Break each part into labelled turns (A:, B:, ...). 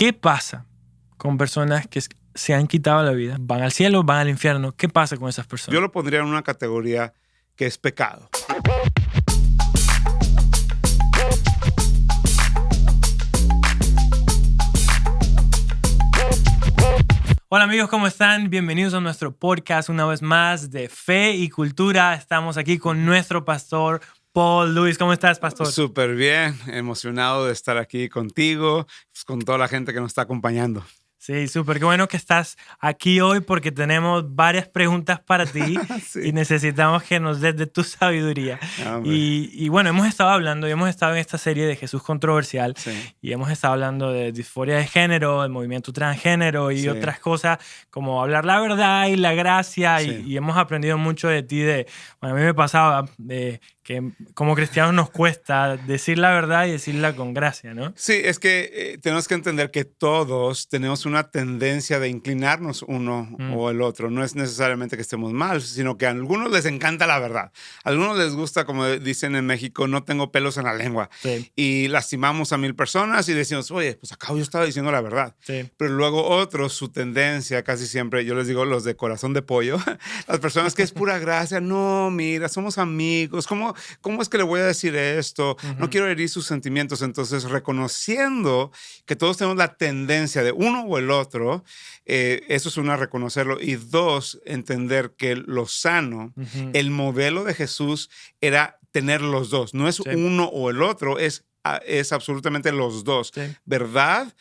A: ¿Qué pasa con personas que se han quitado la vida? ¿Van al cielo, van al infierno? ¿Qué pasa con esas personas?
B: Yo lo pondría en una categoría que es pecado.
A: Hola amigos, ¿cómo están? Bienvenidos a nuestro podcast una vez más de Fe y Cultura. Estamos aquí con nuestro pastor Paul Lewis. ¿Cómo estás, pastor?
B: Súper bien, emocionado de estar aquí contigo, pues, con toda la gente que nos está acompañando.
A: Sí, súper. Qué bueno que estás aquí hoy porque tenemos varias preguntas para ti
B: Sí.
A: y necesitamos que nos des de tu sabiduría. Y bueno, hemos estado en esta serie de Jesús controversial,
B: Sí.
A: y hemos estado hablando de disforia de género, el movimiento transgénero y
B: Sí.
A: otras cosas como hablar la verdad y la gracia.
B: Sí.
A: Y hemos aprendido mucho de ti. Bueno, a mí me pasaba que como cristianos nos cuesta decir la verdad y decirla con gracia, ¿no?
B: Sí, es que tenemos que entender que todos tenemos una tendencia de inclinarnos uno o el otro. No es necesariamente que estemos mal, sino que a algunos les encanta la verdad. A algunos les gusta, como dicen en México, no tengo pelos en la lengua.
A: Sí.
B: Y lastimamos a 1000 personas y decimos, oye, pues acá yo estaba diciendo la verdad.
A: Sí.
B: Pero luego otros, su tendencia casi siempre, yo les digo los de corazón de pollo, las personas que es pura gracia, no, mira, somos amigos, ¿cómo es que le voy a decir esto? No quiero herir sus sentimientos. Entonces, reconociendo que todos tenemos la tendencia de uno o el otro, eso es una, reconocerlo. Y dos, entender que lo sano, el modelo de Jesús era tener los dos. No es uno o el otro, es absolutamente los dos.
A: Sí.
B: ¿Verdad?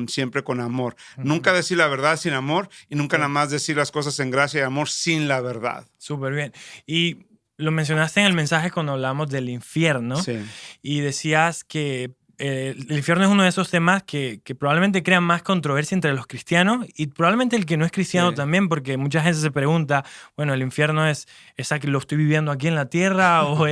B: Siempre con amor. Nunca decir la verdad sin amor y nunca nada más decir las cosas en gracia y amor sin la verdad.
A: Súper bien. Y lo mencionaste en el mensaje cuando hablamos del infierno.
B: Sí.
A: Y decías que el infierno es uno de esos temas que probablemente crean más controversia entre los cristianos y probablemente el que no es cristiano también, porque mucha gente se pregunta, bueno, ¿el infierno es que lo estoy viviendo aquí en la tierra o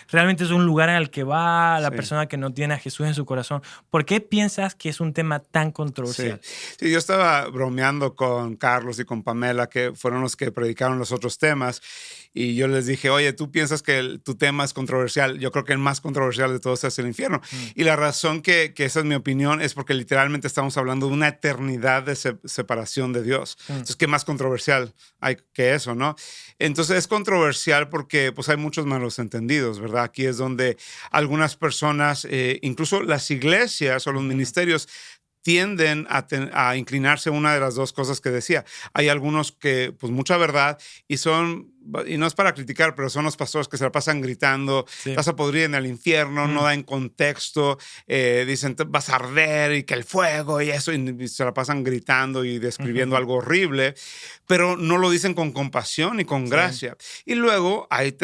A: realmente es un lugar en el que va la persona que no tiene a Jesús en su corazón? ¿Por qué piensas que es un tema tan controversial?
B: Sí, yo estaba bromeando con Carlos y con Pamela, que fueron los que predicaron los otros temas, y yo les dije, oye, ¿tú piensas que tu tema es controversial? Yo creo que el más controversial de todos es el infierno. Y la razón que esa es mi opinión es porque literalmente estamos hablando de una eternidad de separación de Dios. Entonces, ¿qué más controversial hay que eso, no? Entonces, es controversial porque pues, hay muchos malos entendidos, ¿verdad? Aquí es donde algunas personas, incluso las iglesias o los ministerios, tienden a inclinarse a una de las dos cosas que decía. Hay algunos que, pues, mucha verdad y no es para criticar, pero son los pastores que se la pasan gritando, vas a podrir en el infierno, no dan contexto, dicen, vas a arder y que el fuego y eso, y se la pasan gritando y describiendo algo horrible, pero no lo dicen con compasión y con gracia. Y luego hay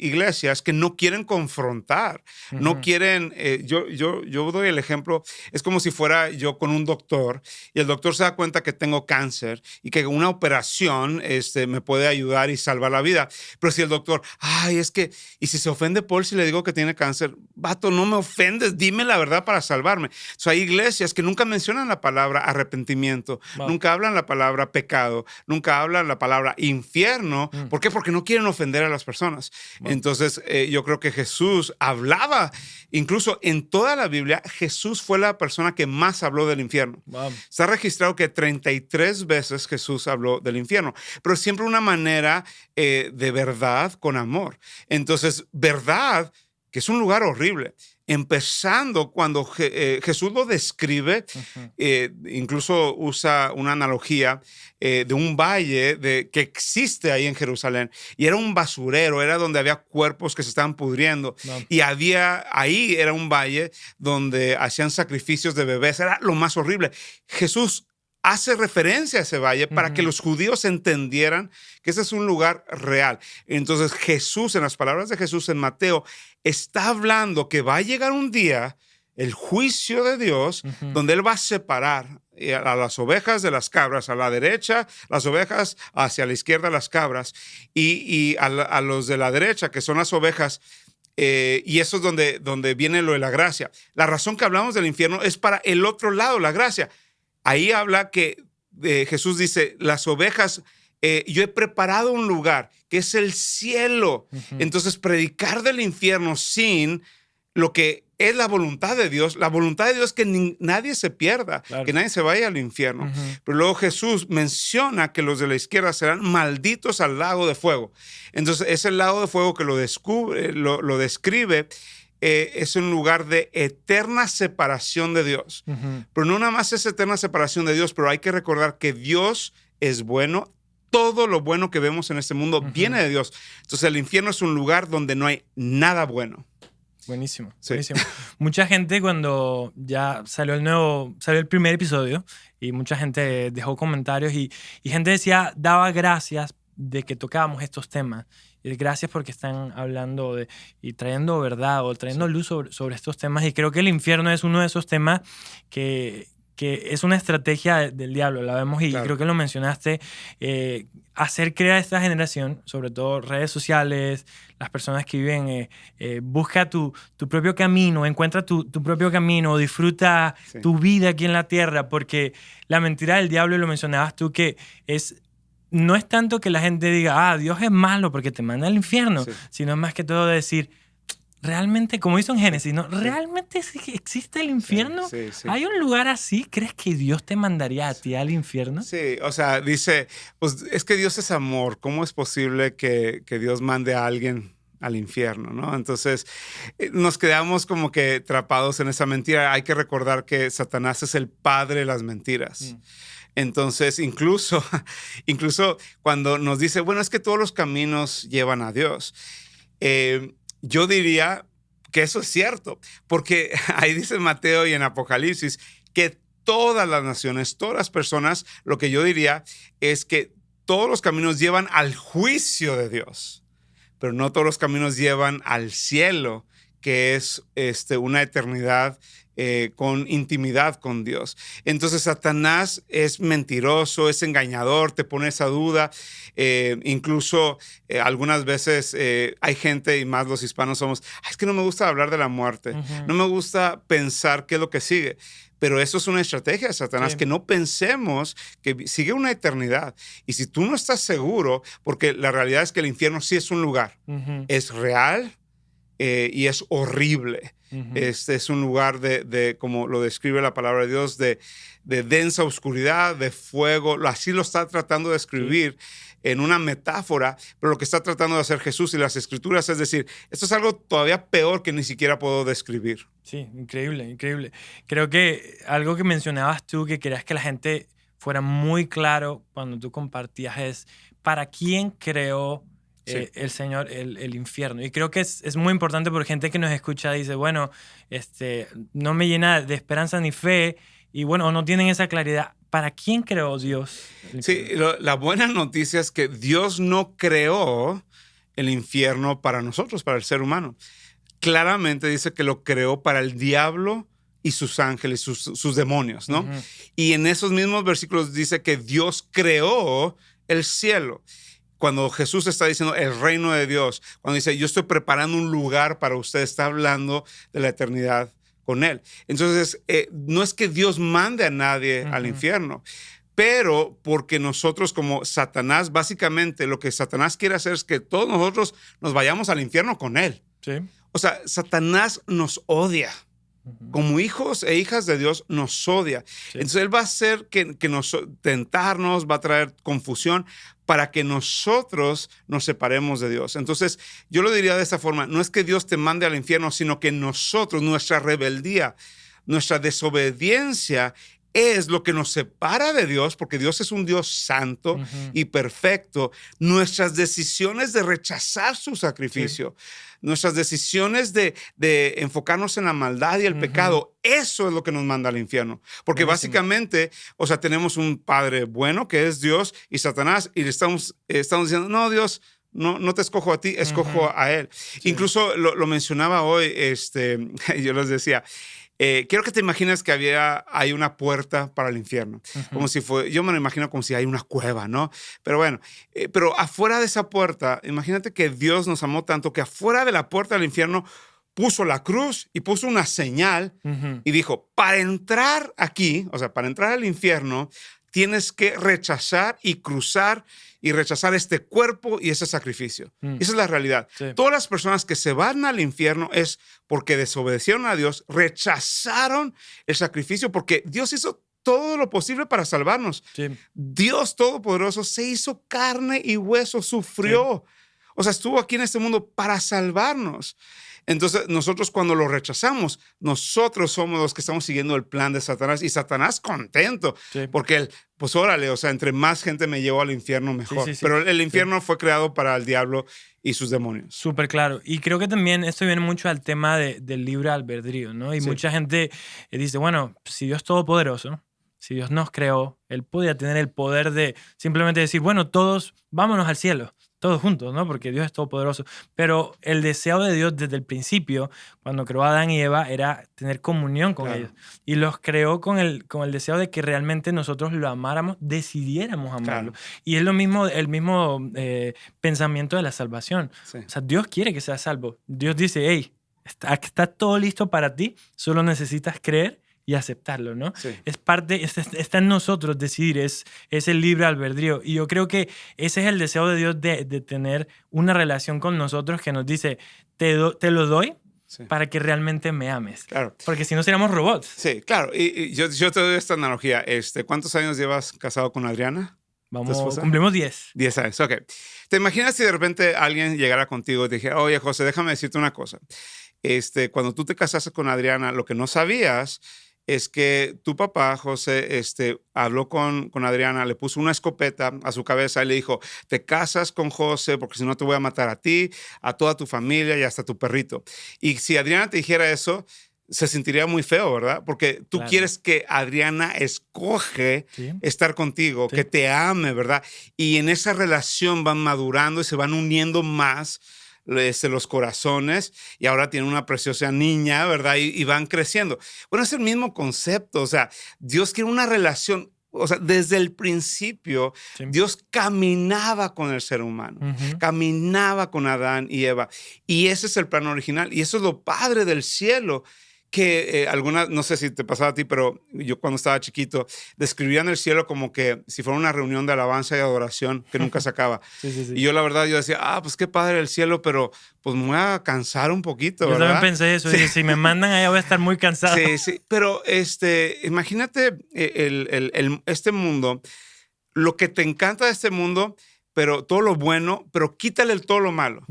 B: iglesias que no quieren confrontar, no quieren, yo doy el ejemplo, es como si fuera yo con un doctor y el doctor se da cuenta que tengo cáncer y que una operación me puede ayudar y salvar la vida. Pero si el doctor, y si se ofende Paul si le digo que tiene cáncer, vato, no me ofendes, dime la verdad para salvarme. Hay iglesias que nunca mencionan la palabra arrepentimiento, nunca hablan la palabra pecado, nunca hablan la palabra infierno. ¿Por qué? Porque no quieren ofender a las personas. Entonces, yo creo que Jesús hablaba, incluso en toda la Biblia, Jesús fue la persona que más habló del infierno. Está registrado que 33 veces Jesús habló del infierno, pero siempre una manera de verdad con amor. Entonces, verdad, que es un lugar horrible. Empezando cuando Jesús lo describe, incluso usa una analogía de un valle que existe ahí en Jerusalén. Y era un basurero, era donde había cuerpos que se estaban pudriendo. Y ahí era un valle donde hacían sacrificios de bebés. Era lo más horrible. Jesús hace referencia a ese valle para que los judíos entendieran que ese es un lugar real. Entonces Jesús, en las palabras de Jesús en Mateo, está hablando que va a llegar un día, el juicio de Dios, donde Él va a separar a las ovejas de las cabras, a la derecha las ovejas, hacia la izquierda las cabras, y a los de la derecha, que son las ovejas, y eso es donde viene lo de la gracia. La razón que hablamos del infierno es para el otro lado, la gracia. Ahí habla que Jesús dice, las ovejas, yo he preparado un lugar que es el cielo. Entonces, predicar del infierno sin lo que es la voluntad de Dios. La voluntad de Dios es que nadie se pierda,
A: Claro.
B: que nadie se vaya al infierno. Pero luego Jesús menciona que los de la izquierda serán malditos al lago de fuego. Entonces, ese lago de fuego que lo describe, es un lugar de eterna separación de Dios. Pero no nada más es eterna separación de Dios, pero hay que recordar que Dios es bueno. Todo lo bueno que vemos en este mundo viene de Dios. Entonces, el infierno es un lugar donde no hay nada bueno.
A: Buenísimo,
B: Sí.
A: buenísimo. Mucha gente cuando ya salió el primer episodio y mucha gente dejó comentarios y gente daba gracias de que tocábamos estos temas. Y gracias porque están hablando y trayendo verdad o trayendo luz sobre estos temas. Y creo que el infierno es uno de esos temas que es una estrategia del diablo, la vemos y
B: Claro.
A: creo que lo mencionaste, hacer creer a esta generación, sobre todo redes sociales, las personas que viven, busca tu propio camino, encuentra tu propio camino, disfruta tu vida aquí en la tierra, porque la mentira del diablo, y lo mencionabas tú, que no es tanto que la gente diga, Dios es malo porque te manda al infierno, sino es más que todo decir, realmente, como hizo en Génesis, ¿no? ¿Realmente existe el infierno?
B: Sí.
A: ¿Hay un lugar así? ¿Crees que Dios te mandaría a ti al infierno?
B: Sí, o sea, dice, pues es que Dios es amor. ¿Cómo es posible que Dios mande a alguien al infierno, no? Entonces, nos quedamos como que atrapados en esa mentira. Hay que recordar que Satanás es el padre de las mentiras. Entonces, incluso cuando nos dice, bueno, es que todos los caminos llevan a Dios, yo diría que eso es cierto, porque ahí dice en Mateo y en Apocalipsis que todas las naciones, todas las personas, lo que yo diría es que todos los caminos llevan al juicio de Dios, pero no todos los caminos llevan al cielo, que es una eternidad con intimidad con Dios. Entonces Satanás es mentiroso, es engañador, te pone esa duda. Incluso algunas veces hay gente, y más los hispanos somos, es que no me gusta hablar de la muerte, no me gusta pensar qué es lo que sigue. Pero eso es una estrategia de Satanás, que no pensemos que sigue una eternidad. Y si tú no estás seguro, porque la realidad es que el infierno sí es un lugar, es real y es horrible. Este es un lugar de, como lo describe la palabra de Dios, de densa oscuridad, de fuego. Así lo está tratando de escribir en una metáfora, pero lo que está tratando de hacer Jesús y las Escrituras es decir, esto es algo todavía peor que ni siquiera puedo describir.
A: Sí, increíble, increíble. Creo que algo que mencionabas tú, que querías que la gente fuera muy claro cuando tú compartías, es ¿para quién creó el Señor el infierno? Y creo que es muy importante porque gente que nos escucha dice, bueno, no me llena de esperanza ni fe, y bueno, no tienen esa claridad. ¿Para quién creó Dios?
B: Sí, la buena noticia es que Dios no creó el infierno para nosotros, para el ser humano. Claramente dice que lo creó para el diablo y sus ángeles, sus demonios, ¿no? Y en esos mismos versículos dice que Dios creó el cielo. Cuando Jesús está diciendo el reino de Dios, cuando dice yo estoy preparando un lugar para usted, está hablando de la eternidad con Él. Entonces, no es que Dios mande a nadie al infierno, pero porque nosotros como Satanás, básicamente lo que Satanás quiere hacer es que todos nosotros nos vayamos al infierno con Él.
A: Sí.
B: O sea, Satanás nos odia. Como hijos e hijas de Dios nos odia. Sí. Entonces Él va a hacer que tentarnos, va a traer confusión para que nosotros nos separemos de Dios. Entonces yo lo diría de esta forma, no es que Dios te mande al infierno, sino que nosotros, nuestra rebeldía, nuestra desobediencia es lo que nos separa de Dios, porque Dios es un Dios santo y perfecto. Nuestras decisiones de rechazar su sacrificio, nuestras decisiones de enfocarnos en la maldad y el pecado, eso es lo que nos manda al infierno. Porque básicamente, o sea, tenemos un Padre bueno, que es Dios, y Satanás, y le estamos diciendo, no, Dios, no te escojo a ti, escojo a Él. Sí. Incluso lo mencionaba hoy, yo les decía, quiero que te imagines que hay una puerta para el infierno. Como si yo me lo imagino como si hay una cueva, ¿no? Pero bueno, pero afuera de esa puerta, imagínate que Dios nos amó tanto que afuera de la puerta del infierno puso la cruz y puso una señal y dijo, para entrar aquí, o sea, para entrar al infierno, tienes que rechazar y cruzar y rechazar este cuerpo y ese sacrificio. Esa es la realidad.
A: Sí.
B: Todas las personas que se van al infierno es porque desobedecieron a Dios, rechazaron el sacrificio, porque Dios hizo todo lo posible para salvarnos.
A: Sí.
B: Dios Todopoderoso se hizo carne y hueso, sufrió. O sea, estuvo aquí en este mundo para salvarnos. Entonces, nosotros cuando lo rechazamos, nosotros somos los que estamos siguiendo el plan de Satanás, y Satanás contento, porque él, pues órale, o sea, entre más gente me llevo al infierno, mejor.
A: Sí.
B: Pero el infierno fue creado para el diablo y sus demonios.
A: Súper claro. Y creo que también esto viene mucho al tema del libre albedrío, ¿no? Y mucha gente dice, bueno, si Dios es todopoderoso, si Dios nos creó, Él podía tener el poder de simplemente decir, bueno, todos vámonos al cielo, todos juntos, ¿no? Porque Dios es todopoderoso. Pero el deseo de Dios desde el principio, cuando creó a Adán y Eva, era tener comunión con ellos. Y los creó con el deseo de que realmente nosotros lo amáramos, decidiéramos amarlo. Y es el mismo pensamiento de la salvación. O sea, Dios quiere que seas salvo. Dios dice, hey, está todo listo para ti, solo necesitas creer y aceptarlo, ¿no? Es parte, está en nosotros decidir, es el libre albedrío. Y yo creo que ese es el deseo de Dios de tener una relación con nosotros que nos dice, te lo doy para que realmente me ames.
B: Claro.
A: Porque si no seríamos robots.
B: Sí, claro. Y yo te doy esta analogía. ¿Cuántos años llevas casado con Adriana?
A: Cumplimos 10.
B: 10 años, ok. ¿Te imaginas si de repente alguien llegara contigo y te dijera, oye, José, déjame decirte una cosa. Cuando tú te casaste con Adriana, lo que no sabías es que tu papá, José, habló con Adriana, le puso una escopeta a su cabeza y le dijo, te casas con José porque si no te voy a matar a ti, a toda tu familia y hasta a tu perrito. Y si Adriana te dijera eso, se sentiría muy feo, ¿verdad? Porque tú quieres que Adriana escoge estar contigo, que te ame, ¿verdad? Y en esa relación van madurando y se van uniendo más los corazones, y ahora tienen una preciosa niña, ¿verdad? Y van creciendo. Bueno, es el mismo concepto. O sea, Dios quiere una relación. O sea, desde el principio, Dios caminaba con el ser humano, caminaba con Adán y Eva. Y ese es el plan original. Y eso es lo padre del cielo. Que no sé si te pasaba a ti, pero yo cuando estaba chiquito, describían el cielo como que si fuera una reunión de alabanza y adoración que nunca se acaba. Y yo la verdad, yo decía, pues qué padre el cielo, pero pues me voy a cansar un poquito, ¿verdad?
A: Yo también pensé eso. Y si me mandan allá voy a estar muy cansado.
B: Sí, pero imagínate este mundo, lo que te encanta de este mundo, pero todo lo bueno, pero quítale todo lo malo.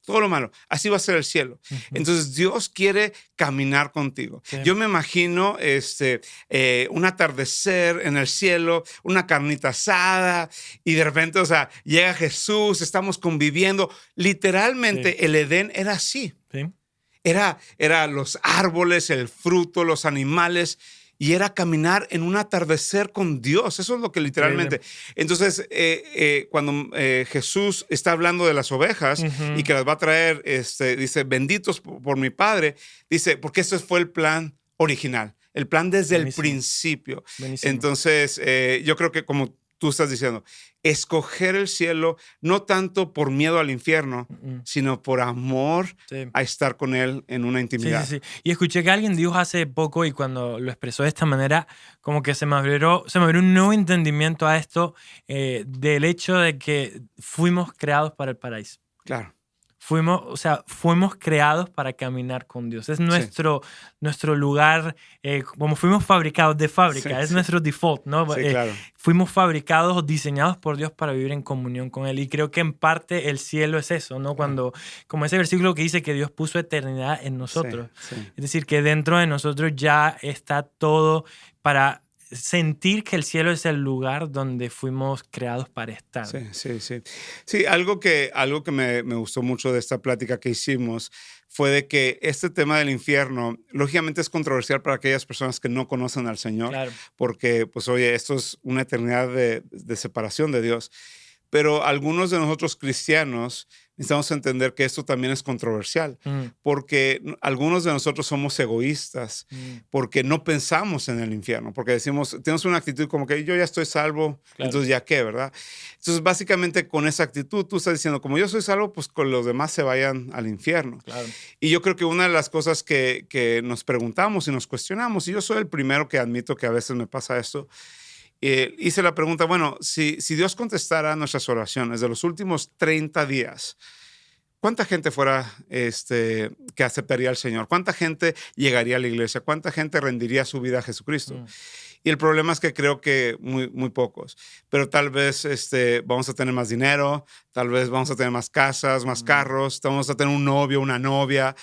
B: Todo lo malo. Así va a ser el cielo. Entonces, Dios quiere caminar contigo. Yo me imagino un atardecer en el cielo, una carnita asada, y de repente, o sea, llega Jesús, estamos conviviendo. Literalmente, el Edén era así. Era los árboles, el fruto, los animales, y era caminar en un atardecer con Dios. Eso es lo que literalmente. Entonces, cuando Jesús está hablando de las ovejas y que las va a traer, dice, benditos por mi Padre, dice, porque ese fue el plan original, el plan desde el principio. Entonces, yo creo que como tú estás diciendo, escoger el cielo no tanto por miedo al infierno, sino por amor a estar con Él en una intimidad.
A: Sí. Y escuché que alguien dijo hace poco, y cuando lo expresó de esta manera, como que se me abrió un nuevo entendimiento a esto del hecho de que fuimos creados para el paraíso.
B: Claro.
A: Fuimos creados para caminar con Dios. Es nuestro lugar, como fuimos fabricados de fábrica, es nuestro default, ¿no?
B: Sí, claro.
A: Fuimos fabricados o diseñados por Dios para vivir en comunión con Él. Y creo que en parte el cielo es eso, ¿no? Como ese versículo que dice que Dios puso eternidad en nosotros. Es decir, que dentro de nosotros ya está todo para sentir que el cielo es el lugar donde fuimos creados para estar.
B: Sí, algo que me gustó mucho de esta plática que hicimos fue de que este tema del infierno, lógicamente es controversial para aquellas personas que no conocen al Señor, porque, pues, oye, esto es una eternidad de separación de Dios. Pero algunos de nosotros cristianos necesitamos entender que esto también es controversial, porque algunos de nosotros somos egoístas, porque no pensamos en el infierno, porque tenemos una actitud como que yo ya estoy salvo, entonces ya qué, ¿verdad? Entonces, básicamente con esa actitud tú estás diciendo, como yo soy salvo, pues con los demás se vayan al infierno. Y yo creo que una de las cosas que nos preguntamos y nos cuestionamos, y yo soy el primero que admito que a veces me pasa esto, hice la pregunta, bueno, si Dios contestara nuestras oraciones de los últimos 30 días, ¿cuánta gente fuera que aceptaría al Señor? ¿Cuánta gente llegaría a la iglesia? ¿Cuánta gente rendiría su vida a Jesucristo? Y el problema es que creo que muy, muy pocos. Pero tal vez vamos a tener más dinero, tal vez vamos a tener más casas, más carros, vamos a tener un novio, una novia.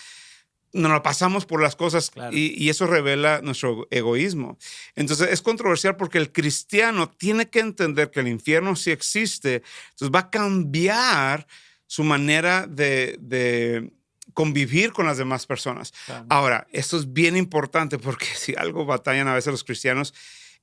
B: Nos lo pasamos por las cosas, claro. y eso revela nuestro egoísmo. Entonces es controversial porque el cristiano tiene que entender que el infierno sí existe. Entonces va a cambiar su manera de convivir con las demás personas. Claro. Ahora, esto es bien importante porque si algo batallan a veces los cristianos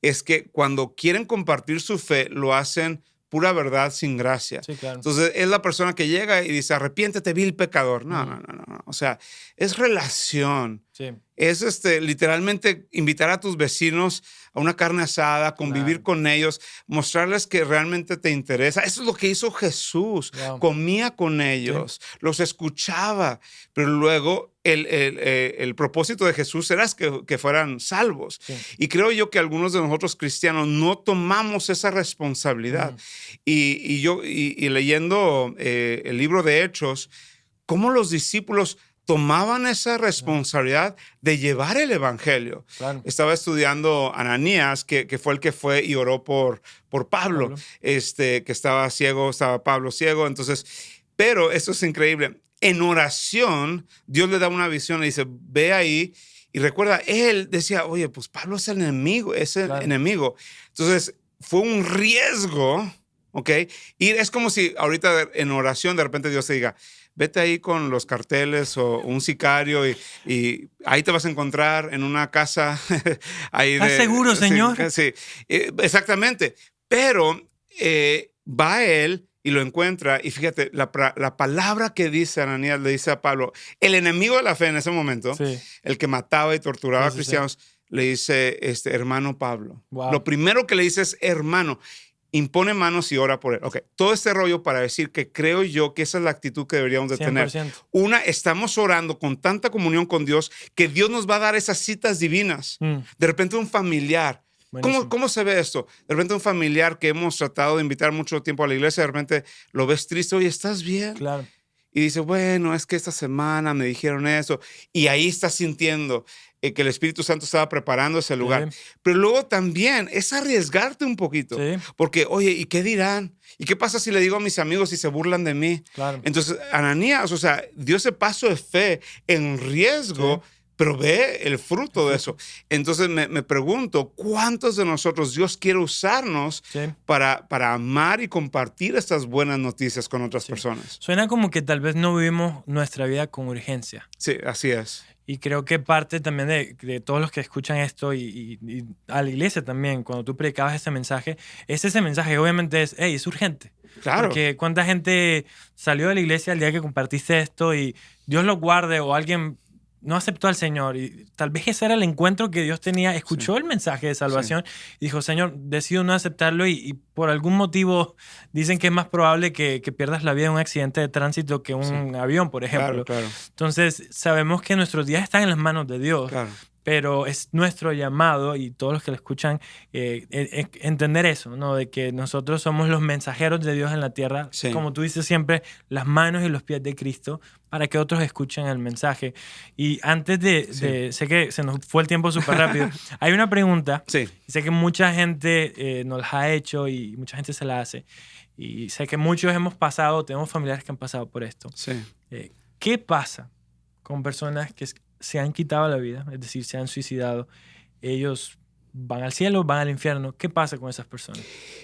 B: es que cuando quieren compartir su fe, lo hacen pura verdad sin gracia.
A: Sí, claro.
B: Entonces, es la persona que llega y dice, arrepiéntete, vil pecador. No. O sea, es relación. Sí. Es literalmente invitar a tus vecinos a una carne asada, convivir con ellos, mostrarles que realmente te interesa. Eso es lo que hizo Jesús. Wow. Comía con ellos, los escuchaba, pero luego el propósito de Jesús era que fueran salvos. Sí. Y creo yo que algunos de nosotros cristianos no tomamos esa responsabilidad. Y leyendo el libro de Hechos, cómo los discípulos tomaban esa responsabilidad de llevar el evangelio. Claro. Estaba estudiando Ananías, que fue el que fue y oró por Pablo. Que estaba ciego, estaba Pablo ciego. Entonces, pero esto es increíble. En oración, Dios le da una visión, le dice, ve ahí. Y recuerda, él decía, oye, pues Pablo es el enemigo, enemigo. Entonces, fue un riesgo, ¿ok? Y es como si ahorita en oración de repente Dios te diga, vete ahí con los carteles o un sicario y ahí te vas a encontrar en una casa.
A: ¿Estás seguro, Señor?
B: Sí, exactamente. Pero va él y lo encuentra. Y fíjate, la palabra que dice Ananías le dice a Pablo, el enemigo de la fe en ese momento, el que mataba y torturaba a cristianos, le dice, hermano Pablo. Wow. Lo primero que le dice es hermano. Impone manos y ora por él. Okay. Todo este rollo para decir que creo yo que esa es la actitud que deberíamos de 100%. Tener. Una, estamos orando con tanta comunión con Dios que Dios nos va a dar esas citas divinas. De repente un familiar. ¿Cómo se ve esto? De repente un familiar que hemos tratado de invitar mucho tiempo a la iglesia, de repente lo ves triste. Oye, ¿estás bien?
A: Claro.
B: Y dice, bueno, es que esta semana me dijeron eso. Y ahí estás sintiendo que el Espíritu Santo estaba preparando ese lugar. Sí. Pero luego también es arriesgarte un poquito. Sí. Porque, oye, ¿y qué dirán? ¿Y qué pasa si le digo a mis amigos y se burlan de mí?
A: Claro.
B: Entonces, Ananías, o sea, dio ese paso de fe en riesgo, pero ve el fruto de eso. Entonces, me pregunto, ¿cuántos de nosotros Dios quiere usarnos para amar y compartir estas buenas noticias con otras personas?
A: Suena como que tal vez no vivimos nuestra vida con urgencia.
B: Sí, así es.
A: Y creo que parte también de todos los que escuchan esto y a la iglesia también, cuando tú predicabas ese mensaje obviamente es urgente.
B: Claro.
A: Porque cuánta gente salió de la iglesia el día que compartiste esto y Dios lo guarde o alguien no aceptó al Señor y tal vez ese era el encuentro que Dios tenía, escuchó el mensaje de salvación y dijo, Señor, decido no aceptarlo y por algún motivo dicen que es más probable que pierdas la vida en un accidente de tránsito que un avión, por ejemplo.
B: Claro.
A: Entonces sabemos que nuestros días están en las manos de Dios.
B: Claro.
A: Pero es nuestro llamado y todos los que lo escuchan entender eso, ¿no? De que nosotros somos los mensajeros de Dios en la tierra, como tú dices siempre, las manos y los pies de Cristo, para que otros escuchen el mensaje. Y antes sé que se nos fue el tiempo súper rápido, hay una pregunta, y sé que mucha gente nos la ha hecho y mucha gente se la hace, y sé que muchos tenemos familiares que han pasado por esto. ¿Qué pasa con personas que se han quitado la vida, es decir, se han suicidado? Ellos van al cielo, van al infierno. ¿Qué pasa con esas personas?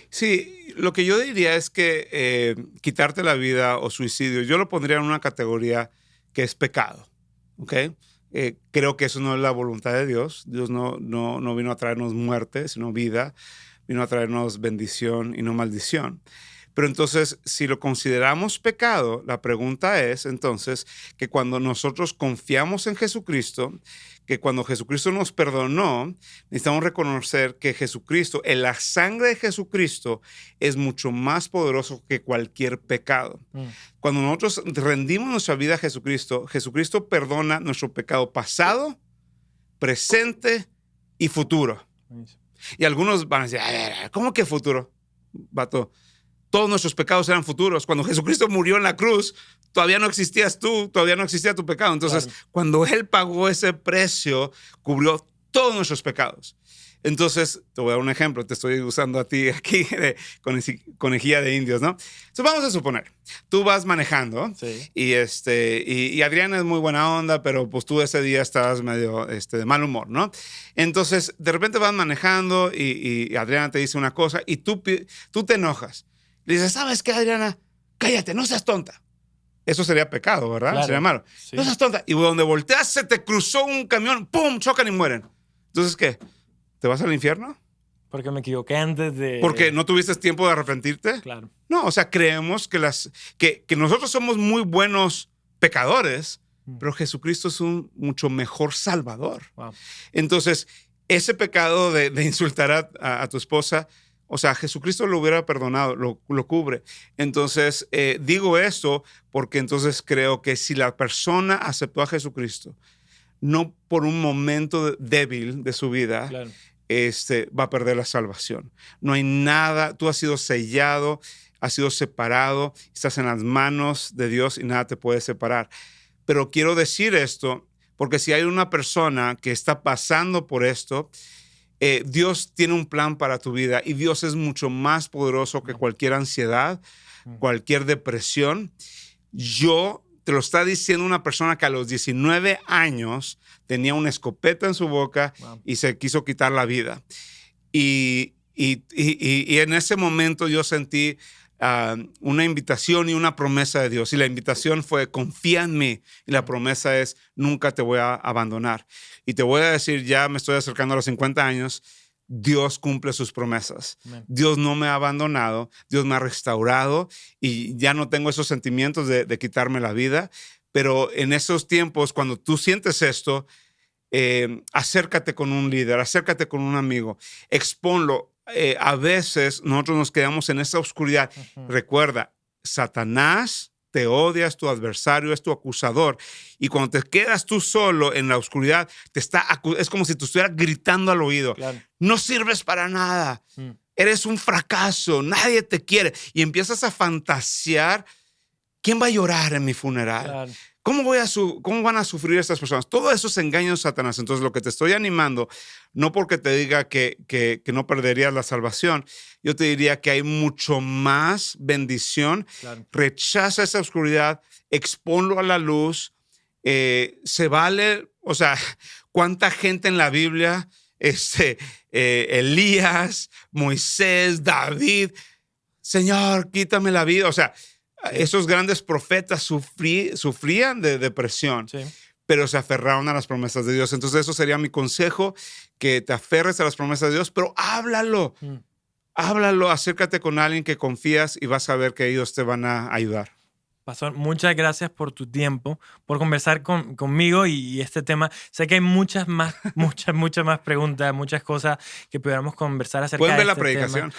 B: Sí, lo que yo diría es que quitarte la vida o suicidio, yo lo pondría en una categoría que es pecado, ¿ok? Creo que eso no es la voluntad de Dios. Dios no vino a traernos muerte, sino vida. Vino a traernos bendición y no maldición. Pero entonces, si lo consideramos pecado, la pregunta es entonces que cuando nosotros confiamos en Jesucristo, que cuando Jesucristo nos perdonó, necesitamos reconocer que Jesucristo, la sangre de Jesucristo es mucho más poderoso que cualquier pecado. Cuando nosotros rendimos nuestra vida a Jesucristo, Jesucristo perdona nuestro pecado pasado, presente y futuro. Y algunos van a decir, a ver, ¿cómo que futuro? Vato, todos nuestros pecados eran futuros. Cuando Jesucristo murió en la cruz, todavía no existías tú, todavía no existía tu pecado. Entonces, cuando Él pagó ese precio, cubrió todos nuestros pecados. Entonces, te voy a dar un ejemplo. Te estoy usando a ti aquí de conejilla de indios, ¿no? Entonces, vamos a suponer, tú vas manejando y Adriana es muy buena onda, pero pues tú ese día estás medio de mal humor, ¿no? Entonces, de repente vas manejando y Adriana te dice una cosa y tú te enojas. Le dices, ¿sabes qué, Adriana? Cállate, no seas tonta. Eso sería pecado, ¿verdad?
A: Claro.
B: Sería malo. Sí. No seas tonta. Y donde volteas se te cruzó un camión, ¡pum!, chocan y mueren. Entonces, ¿qué? ¿Te vas al infierno?
A: Porque me equivoqué antes de...
B: ¿Porque no tuviste tiempo de arrepentirte?
A: Claro.
B: No, o sea, creemos que nosotros somos muy buenos pecadores, pero Jesucristo es un mucho mejor salvador.
A: Wow.
B: Entonces, ese pecado de insultar a tu esposa, o sea, Jesucristo lo hubiera perdonado, lo cubre. Entonces, digo esto porque entonces creo que si la persona aceptó a Jesucristo, no por un momento débil de su vida,
A: claro,
B: va a perder la salvación. No hay nada, tú has sido sellado, has sido separado, estás en las manos de Dios y nada te puede separar. Pero quiero decir esto porque si hay una persona que está pasando por esto, Dios tiene un plan para tu vida y Dios es mucho más poderoso que cualquier ansiedad, cualquier depresión. Te lo está diciendo una persona que a los 19 años tenía una escopeta en su boca y se quiso quitar la vida. Y en ese momento yo sentí una invitación y una promesa de Dios. Y la invitación fue, confía en mí. Y la promesa es, nunca te voy a abandonar. Y te voy a decir, ya me estoy acercando a los 50 años, Dios cumple sus promesas. Amen. Dios no me ha abandonado, Dios me ha restaurado y ya no tengo esos sentimientos de quitarme la vida. Pero en esos tiempos, cuando tú sientes esto, acércate con un líder, acércate con un amigo, expónlo. A veces nosotros nos quedamos en esa oscuridad. Recuerda, Satanás te odia, es tu adversario, es tu acusador. Y cuando te quedas tú solo en la oscuridad, es como si te estuvieras gritando al oído. Claro. No sirves para nada. Eres un fracaso. Nadie te quiere. Y empiezas a fantasear. ¿Quién va a llorar en mi funeral? Claro. ¿Cómo van a sufrir estas personas? Todo eso es engaño de Satanás. Entonces, lo que te estoy animando, no porque te diga que no perderías la salvación, yo te diría que hay mucho más bendición. Claro. Rechaza esa oscuridad, exponlo a la luz. Se vale, o sea, ¿cuánta gente en la Biblia, Elías, Moisés, David, Señor, quítame la vida? O sea, esos grandes profetas sufrían de depresión, pero se aferraron a las promesas de Dios. Entonces, eso sería mi consejo, que te aferres a las promesas de Dios, pero háblalo. Háblalo, acércate con alguien que confías y vas a ver que ellos te van a ayudar.
A: Pastor, muchas gracias por tu tiempo, por conversar conmigo y este tema. Sé que hay muchas más preguntas, muchas cosas que pudiéramos conversar acerca de este tema.
B: Pueden ver la predicación.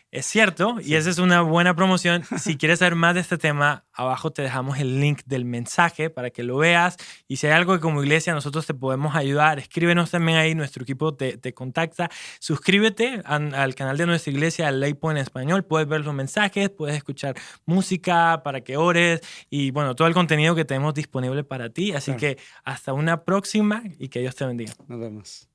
A: Es cierto, y esa es una buena promoción. Si quieres saber más de este tema, abajo te dejamos el link del mensaje para que lo veas. Y si hay algo que como iglesia nosotros te podemos ayudar, escríbenos también ahí, nuestro equipo te contacta. Suscríbete al canal de nuestra iglesia, al Laypoint en español. Puedes ver los mensajes, puedes escuchar música para que ores y bueno, todo el contenido que tenemos disponible para ti. Así que hasta una próxima y que Dios te bendiga.
B: Nos vemos.